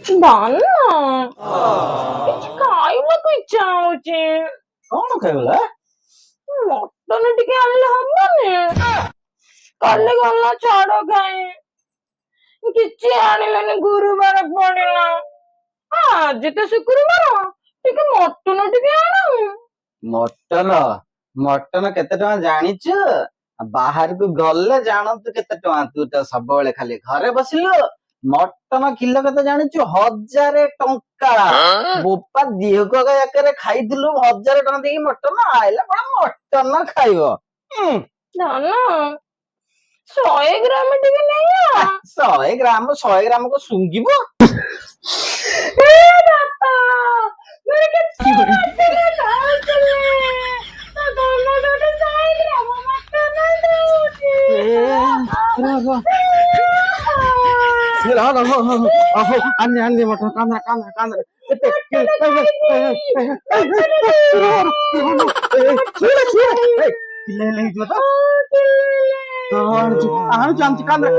ଦାନା କିଛି ଖାଇବାକୁ ଇଚ୍ଛା ହଉଛି। କଣ ଖାଇଗଲା? ମଟନ ଟିକେ ଆଣିଲେ ହବନି? କାଲି ଗଲା ଛାଡ ଖାଇ କିଛି ଆଣିଲେନି, ଗୁରୁବାର ପଡିଲା। ଆଜି ତ ଶୁକ୍ରବାର, ଟିକେ ମଟନ ଟିକେ ଆଣ। ମଟନ ମଟନ କେତେ ଟଙ୍କା ଜାଣିଛୁ? ବାହାରକୁ ଗଲେ ଜାଣନ୍ତୁ କେତେ ଟଙ୍କା। ତୁ ତ ସବୁବେଳେ ଖାଲି ଘରେ ବସିଲୁ। ମଟନ କିଲୋ କେତେ ଜାଣିଛୁ? 1000 ଟଙ୍କା। ବୋପା ଦିହକୁ ଏକରେ ଖାଇଥିଲୁ 1000 ଟଙ୍କା ଦେଇକି ମଟନ, ଆଇଲା କଣ ମଟନ ଖାଇବ? ଦାନା 100 ଗ୍ରାମ ଟିକେ ନେଇ ଆ। 100 ଗ୍ରାମ କୁ ଶୁଙ୍ଘିବ? ବାପା ମୋର କେତେ ରାତିରେ ଖାଉଥିଲେ, ତ ତମେ ଗୋଟେ 100 ଗ୍ରାମ ମଟନ ଦଉଛି। ଆନି ମଟନ କାନ୍ଦରେ ହେଇଯିବ ତ। ଆଣୁଛି କାନ୍ଦରେ